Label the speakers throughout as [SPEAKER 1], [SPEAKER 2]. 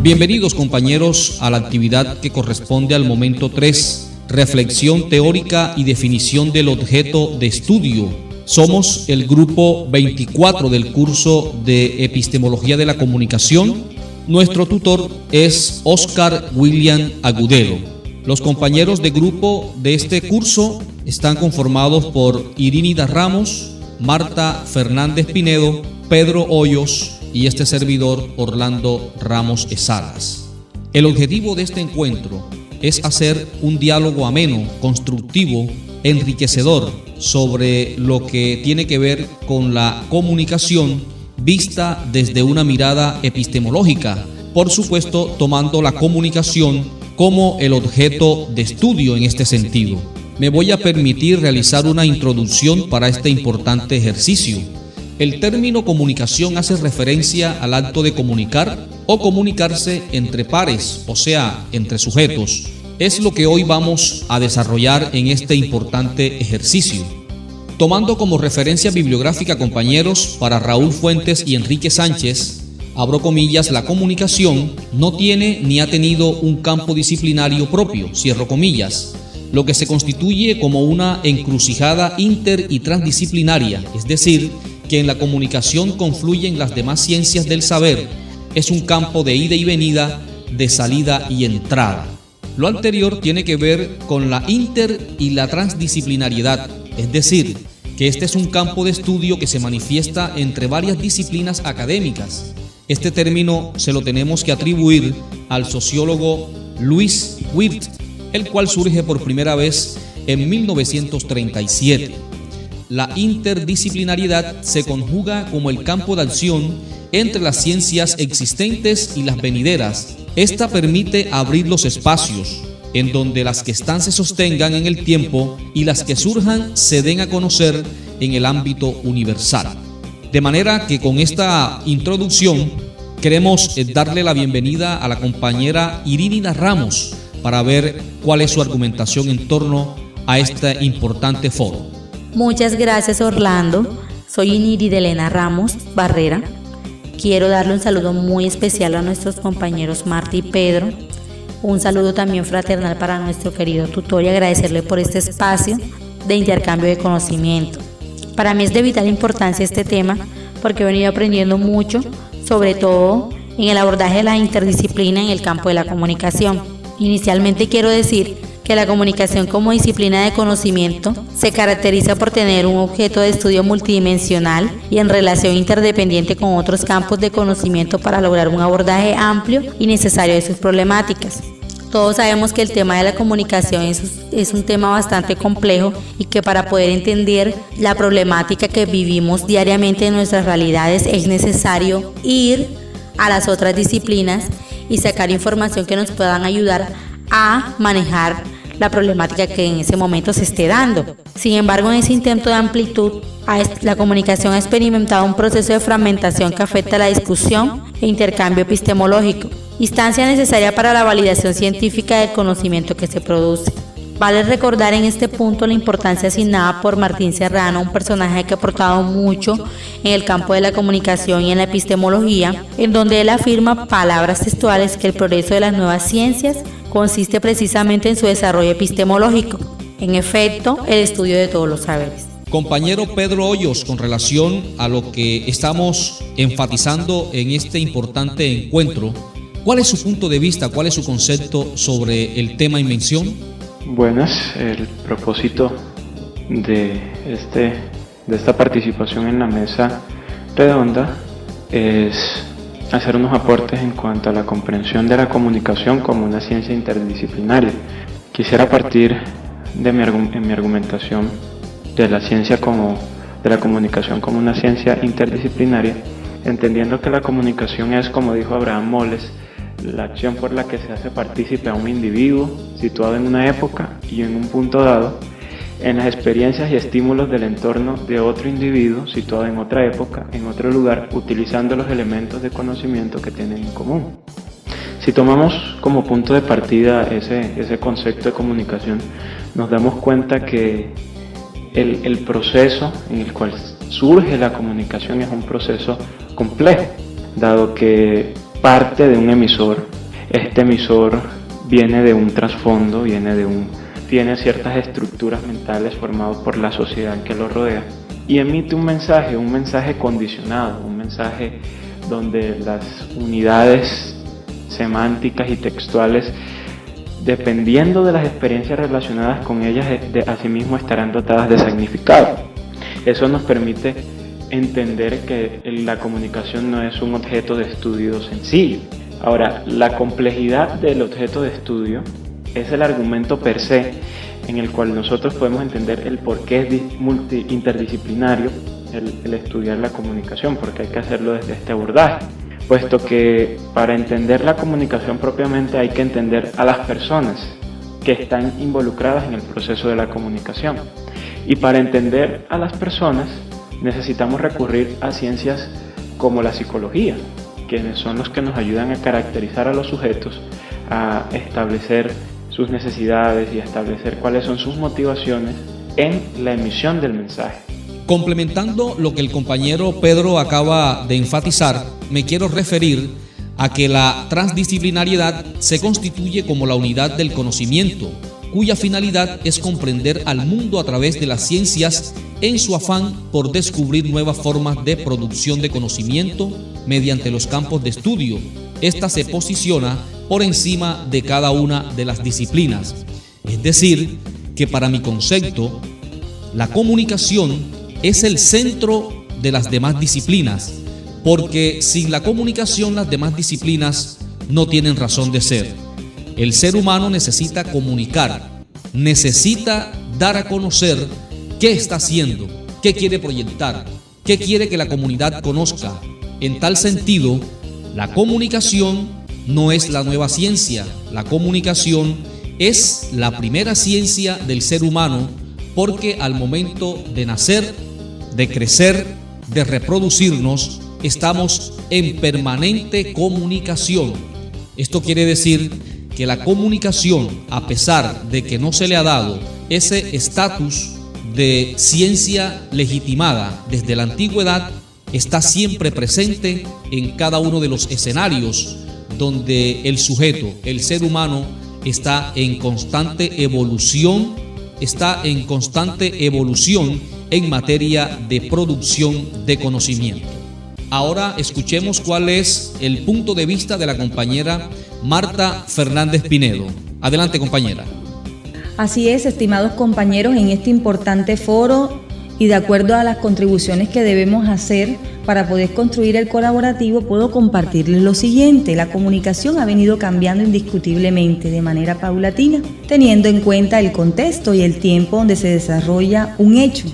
[SPEAKER 1] Bienvenidos compañeros a la actividad que corresponde al momento 3, reflexión teórica y definición del objeto de estudio. Somos el grupo 24 del curso de Epistemología de la Comunicación. Nuestro tutor es Oscar William Agudelo. Los compañeros de grupo de este curso están conformados por Irínida Ramos, Marta Fernández Pinedo, Pedro Hoyos y este servidor Orlando Ramos Esalas. El objetivo de este encuentro es hacer un diálogo ameno, constructivo, enriquecedor sobre lo que tiene que ver con la comunicación vista desde una mirada epistemológica, por supuesto tomando la comunicación como el objeto de estudio en este sentido. Me voy a permitir realizar una introducción para este importante ejercicio. El término comunicación hace referencia al acto de comunicar o comunicarse entre pares, o sea, entre sujetos. Es lo que hoy vamos a desarrollar en este importante ejercicio. Tomando como referencia bibliográfica, compañeros, para Raúl Fuentes y Enrique Sánchez, abro comillas, la comunicación no tiene ni ha tenido un campo disciplinario propio, cierro comillas, lo que se constituye como una encrucijada inter y transdisciplinaria, es decir, que en la comunicación confluyen las demás ciencias del saber, es un campo de ida y venida, de salida y entrada. Lo anterior tiene que ver con la inter y la transdisciplinariedad, es decir, que este es un campo de estudio que se manifiesta entre varias disciplinas académicas. Este término se lo tenemos que atribuir al sociólogo Louis Wirth, el cual surge por primera vez en 1937. La interdisciplinariedad se conjuga como el campo de acción entre las ciencias existentes y las venideras. Esta permite abrir los espacios en donde las que están se sostengan en el tiempo y las que surjan se den a conocer en el ámbito universal. De manera que con esta introducción queremos darle la bienvenida a la compañera Irínida Ramos para ver cuál es su argumentación en torno a este importante foro.
[SPEAKER 2] Muchas gracias, Orlando. Soy Irínida Elena Ramos Barrera. Quiero darle un saludo muy especial a nuestros compañeros Marta y Pedro. Un saludo también fraternal para nuestro querido tutor y agradecerle por este espacio de intercambio de conocimiento. Para mí es de vital importancia este tema porque he venido aprendiendo mucho, sobre todo en el abordaje de la interdisciplina en el campo de la comunicación. Inicialmente quiero decir que la comunicación como disciplina de conocimiento se caracteriza por tener un objeto de estudio multidimensional y en relación interdependiente con otros campos de conocimiento para lograr un abordaje amplio y necesario de sus problemáticas. Todos sabemos que el tema de la comunicación es un tema bastante complejo y que para poder entender la problemática que vivimos diariamente en nuestras realidades es necesario ir a las otras disciplinas y sacar información que nos puedan ayudar a manejar la problemática que en ese momento se esté dando. Sin embargo, en ese intento de amplitud, la comunicación ha experimentado un proceso de fragmentación que afecta a la discusión e intercambio epistemológico, instancia necesaria para la validación científica del conocimiento que se produce. Vale recordar en este punto la importancia asignada por Martín Serrano, un personaje que ha aportado mucho en el campo de la comunicación y en la epistemología, en donde él afirma palabras textuales que el progreso de las nuevas ciencias consiste precisamente en su desarrollo epistemológico, en efecto, el estudio de todos los saberes.
[SPEAKER 1] Compañero Pedro Hoyos, con relación a lo que estamos enfatizando en este importante encuentro, ¿cuál es su punto de vista, cuál es su concepto sobre el tema en mención?
[SPEAKER 3] Buenas, el propósito de esta participación en la mesa redonda es hacer unos aportes en cuanto a la comprensión de la comunicación como una ciencia interdisciplinaria. Quisiera partir en mi argumentación de la comunicación como una ciencia interdisciplinaria, entendiendo que la comunicación es, como dijo Abraham Moles, la acción por la que se hace partícipe a un individuo situado en una época y en un punto dado, en las experiencias y estímulos del entorno de otro individuo situado en otra época, en otro lugar, utilizando los elementos de conocimiento que tienen en común. Si tomamos como punto de partida ese concepto de comunicación, nos damos cuenta que el proceso en el cual surge la comunicación es un proceso complejo, dado que parte de un emisor este emisor viene de un trasfondo, tiene ciertas estructuras mentales formadas por la sociedad que lo rodea y emite un mensaje condicionado, un mensaje donde las unidades semánticas y textuales, dependiendo de las experiencias relacionadas con ellas, asimismo estarán dotadas de significado. Eso nos permite entender que la comunicación no es un objeto de estudio sencillo. Ahora, la complejidad del objeto de estudio es el argumento per se en el cual nosotros podemos entender el por qué es interdisciplinario el estudiar la comunicación, porque hay que hacerlo desde este abordaje, puesto que para entender la comunicación propiamente hay que entender a las personas que están involucradas en el proceso de la comunicación. Y para entender a las personas necesitamos recurrir a ciencias como la psicología, quienes son los que nos ayudan a caracterizar a los sujetos, a establecer sus necesidades y a establecer cuáles son sus motivaciones en la emisión del mensaje.
[SPEAKER 1] Complementando lo que el compañero Pedro acaba de enfatizar, me quiero referir a que la transdisciplinariedad se constituye como la unidad del conocimiento, cuya finalidad es comprender al mundo a través de las ciencias en su afán por descubrir nuevas formas de producción de conocimiento mediante los campos de estudio. Esta se posiciona por encima de cada una de las disciplinas. Es decir, que para mi concepto, la comunicación es el centro de las demás disciplinas, porque sin la comunicación las demás disciplinas no tienen razón de ser. El ser humano necesita comunicar, necesita dar a conocer qué está haciendo, qué quiere proyectar, qué quiere que la comunidad conozca. En tal sentido, la comunicación no es la nueva ciencia, la comunicación es la primera ciencia del ser humano, porque al momento de nacer, de crecer, de reproducirnos, estamos en permanente comunicación. Esto quiere decir que la comunicación, a pesar de que no se le ha dado ese estatus de ciencia legitimada desde la antigüedad, está siempre presente en cada uno de los escenarios donde el sujeto, el ser humano, está en constante evolución en materia de producción de conocimiento. Ahora escuchemos cuál es el punto de vista de la compañera Marta Fernández Pinedo. Adelante, compañera.
[SPEAKER 4] Así es, estimados compañeros, en este importante foro y de acuerdo a las contribuciones que debemos hacer para poder construir el colaborativo, puedo compartirles lo siguiente. La comunicación ha venido cambiando indiscutiblemente de manera paulatina, teniendo en cuenta el contexto y el tiempo donde se desarrolla un hecho.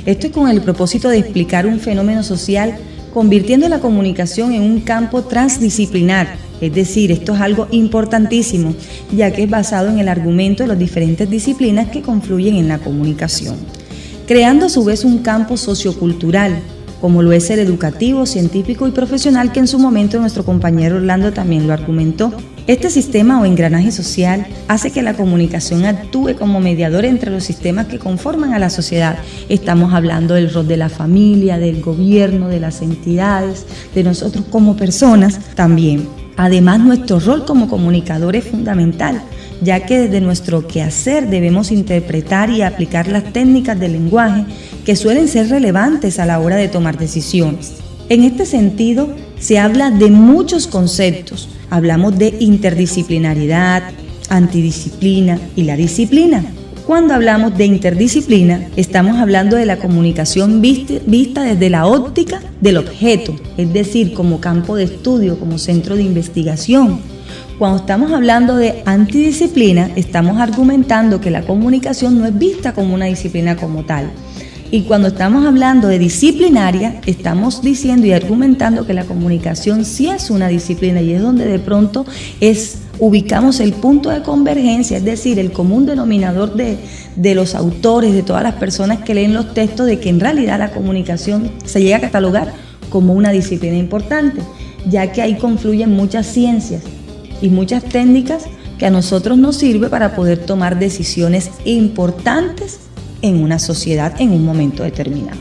[SPEAKER 4] Esto es con el propósito de explicar un fenómeno social, convirtiendo la comunicación en un campo transdisciplinar. Es decir, esto es algo importantísimo, ya que es basado en el argumento de las diferentes disciplinas que confluyen en la comunicación, creando a su vez un campo sociocultural, como lo es el educativo, científico y profesional, que en su momento nuestro compañero Orlando también lo argumentó. Este sistema o engranaje social hace que la comunicación actúe como mediador entre los sistemas que conforman a la sociedad. Estamos hablando del rol de la familia, del gobierno, de las entidades, de nosotros como personas también. Además, nuestro rol como comunicador es fundamental, ya que desde nuestro quehacer debemos interpretar y aplicar las técnicas del lenguaje que suelen ser relevantes a la hora de tomar decisiones. En este sentido, se habla de muchos conceptos. Hablamos de interdisciplinariedad, antidisciplina y la disciplina. Cuando hablamos de interdisciplina, estamos hablando de la comunicación vista desde la óptica del objeto, es decir, como campo de estudio, como centro de investigación. Cuando estamos hablando de antidisciplina, estamos argumentando que la comunicación no es vista como una disciplina como tal. Y cuando estamos hablando de disciplinaria, estamos diciendo y argumentando que la comunicación sí es una disciplina, y es donde de pronto ubicamos el punto de convergencia, es decir, el común denominador de los autores, de todas las personas que leen los textos, de que en realidad la comunicación se llega a catalogar como una disciplina importante, ya que ahí confluyen muchas ciencias y muchas técnicas que a nosotros nos sirve para poder tomar decisiones importantes en una sociedad en un momento determinado.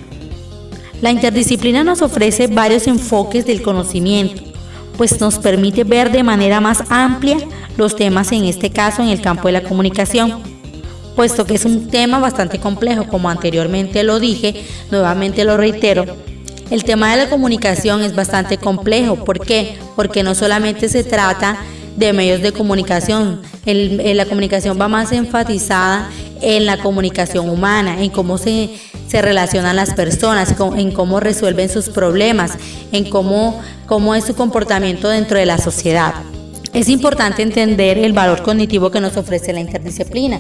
[SPEAKER 2] La interdisciplina nos ofrece varios enfoques del conocimiento, pues nos permite ver de manera más amplia los temas, en este caso en el campo de la comunicación, puesto que es un tema bastante complejo, como anteriormente lo dije, nuevamente lo reitero. El tema de la comunicación es bastante complejo. ¿Por qué? Porque no solamente se trata de medios de comunicación, la comunicación va más enfatizada en la comunicación humana, en cómo se relacionan las personas, en cómo resuelven sus problemas, en cómo es su comportamiento dentro de la sociedad. Es importante entender el valor cognitivo que nos ofrece la interdisciplina,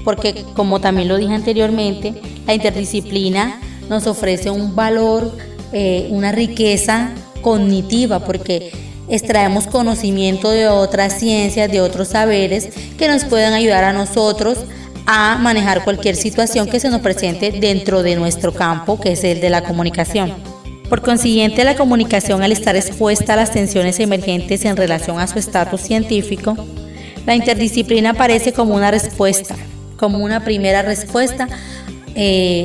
[SPEAKER 2] porque como también lo dije anteriormente, la interdisciplina nos ofrece un valor, una riqueza cognitiva, porque extraemos conocimiento de otras ciencias, de otros saberes que nos puedan ayudar a nosotros a manejar cualquier situación que se nos presente dentro de nuestro campo, que es el de la comunicación. Por consiguiente, la comunicación, al estar expuesta a las tensiones emergentes en relación a su estatus científico, la interdisciplina aparece como una respuesta, como una primera respuesta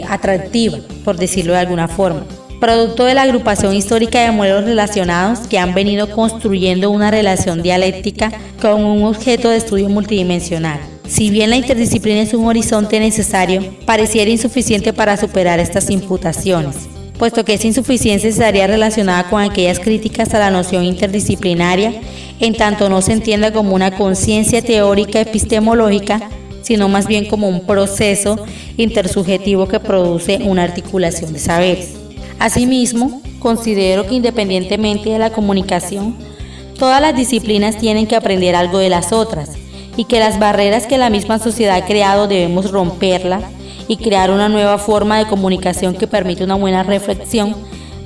[SPEAKER 2] atractiva, por decirlo de alguna forma, producto de la agrupación histórica de modelos relacionados que han venido construyendo una relación dialéctica con un objeto de estudio multidimensional. Si bien la interdisciplina es un horizonte necesario, pareciera insuficiente para superar estas imputaciones, puesto que esa insuficiencia estaría relacionada con aquellas críticas a la noción interdisciplinaria, en tanto no se entienda como una conciencia teórica epistemológica, sino más bien como un proceso intersubjetivo que produce una articulación de saberes. Asimismo, considero que independientemente de la comunicación, todas las disciplinas tienen que aprender algo de las otras, y que las barreras que la misma sociedad ha creado debemos romperlas y crear una nueva forma de comunicación que permita una buena reflexión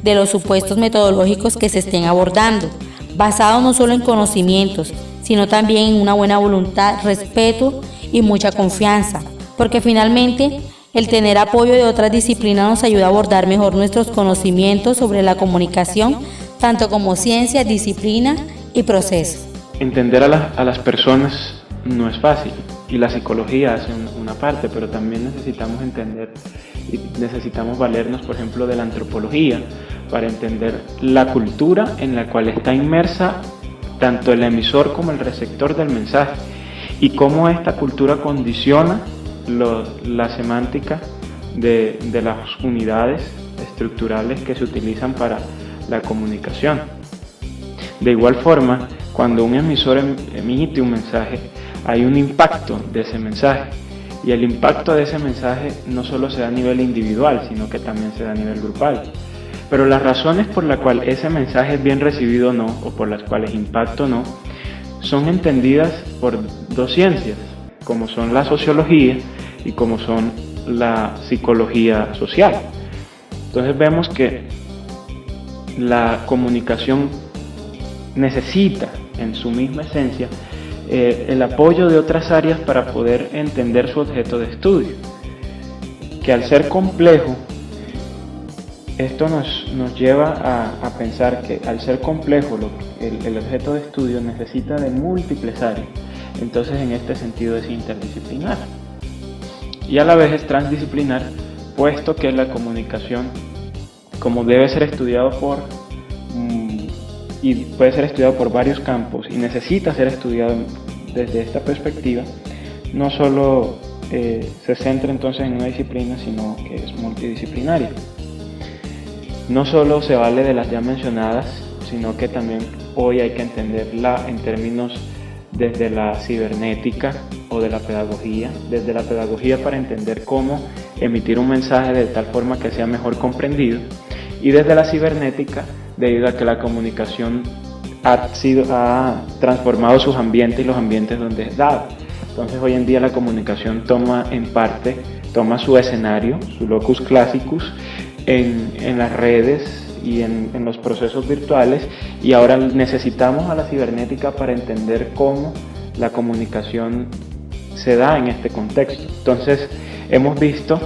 [SPEAKER 2] de los supuestos metodológicos que se estén abordando, basados no solo en conocimientos, sino también en una buena voluntad, respeto y mucha confianza, porque finalmente el tener apoyo de otras disciplinas nos ayuda a abordar mejor nuestros conocimientos sobre la comunicación, tanto como ciencia, disciplina y proceso.
[SPEAKER 3] Entender a las personas no es fácil, y la psicología hace una parte, pero también necesitamos entender y necesitamos valernos, por ejemplo, de la antropología para entender la cultura en la cual está inmersa tanto el emisor como el receptor del mensaje, y cómo esta cultura condiciona la semántica de las unidades estructurales que se utilizan para la comunicación. De igual forma, cuando un emisor emite un mensaje, hay un impacto de ese mensaje, y el impacto de ese mensaje no solo se da a nivel individual, sino que también se da a nivel grupal. Pero las razones por las cuales ese mensaje es bien recibido o no, o por las cuales impacta o no, son entendidas por dos ciencias, como son la sociología y como son la psicología social. Entonces vemos que la comunicación necesita en su misma esencia el apoyo de otras áreas para poder entender su objeto de estudio, que al ser complejo, esto nos lleva a pensar que al ser complejo el objeto de estudio necesita de múltiples áreas. Entonces en este sentido es interdisciplinar y a la vez es transdisciplinar, puesto que la comunicación, como debe ser estudiado y puede ser estudiado por varios campos y necesita ser estudiado desde esta perspectiva, no solo se centra entonces en una disciplina, sino que es multidisciplinaria. No solo se vale de las ya mencionadas, sino que también hoy hay que entenderla en términos desde la cibernética o de la pedagogía, desde la pedagogía para entender cómo emitir un mensaje de tal forma que sea mejor comprendido, y desde la cibernética debido a que la comunicación ha transformado sus ambientes y los ambientes donde es dada. Entonces hoy en día la comunicación toma su escenario, su locus classicus en las redes y en los procesos virtuales, y ahora necesitamos a la cibernética para entender cómo la comunicación se da en este contexto. Entonces hemos visto,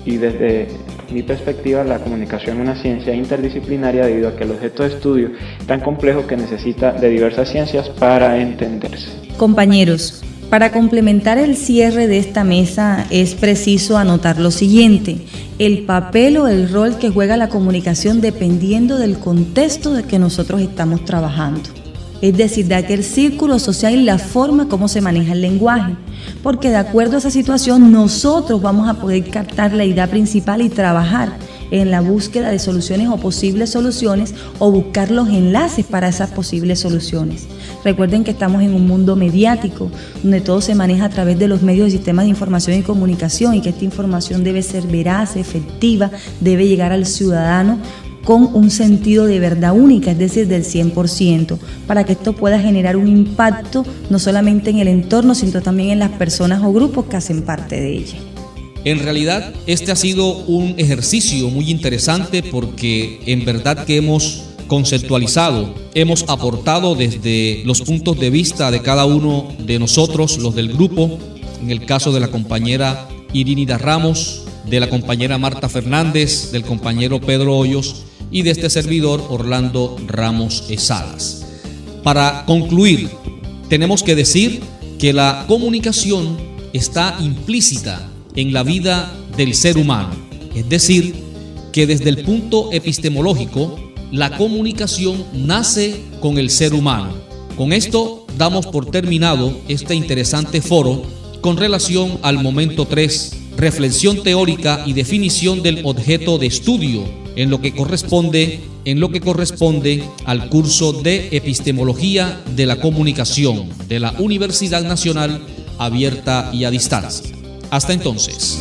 [SPEAKER 3] y desde mi perspectiva, la comunicación es una ciencia interdisciplinaria debido a que el objeto de estudio es tan complejo que necesita de diversas ciencias para entenderse.
[SPEAKER 4] Compañeros, para complementar el cierre de esta mesa es preciso anotar lo siguiente, el papel o el rol que juega la comunicación dependiendo del contexto de que nosotros estamos trabajando. Es decir, de aquel círculo social y la forma como se maneja el lenguaje. Porque de acuerdo a esa situación nosotros vamos a poder captar la idea principal y trabajar en la búsqueda de soluciones o posibles soluciones o buscar los enlaces para esas posibles soluciones. Recuerden que estamos en un mundo mediático donde todo se maneja a través de los medios y sistemas de información y comunicación y que esta información debe ser veraz, efectiva, debe llegar al ciudadano con un sentido de verdad única, es decir, del 100%, para que esto pueda generar un impacto no solamente en el entorno, sino también en las personas o grupos que hacen parte de ella.
[SPEAKER 1] En realidad, este ha sido un ejercicio muy interesante porque en verdad que hemos conceptualizado, hemos aportado desde los puntos de vista de cada uno de nosotros, los del grupo, en el caso de la compañera Irínida Ramos, de la compañera Marta Fernández, del compañero Pedro Hoyos y de este servidor Orlando Ramos Salas. Para concluir, tenemos que decir que la comunicación está implícita en la vida del ser humano, es decir, que desde el punto epistemológico, la comunicación nace con el ser humano. Con esto damos por terminado este interesante foro con relación al momento 3, reflexión teórica y definición del objeto de estudio en lo que corresponde al curso de Epistemología de la Comunicación de la Universidad Nacional Abierta y a Distancia. Hasta entonces.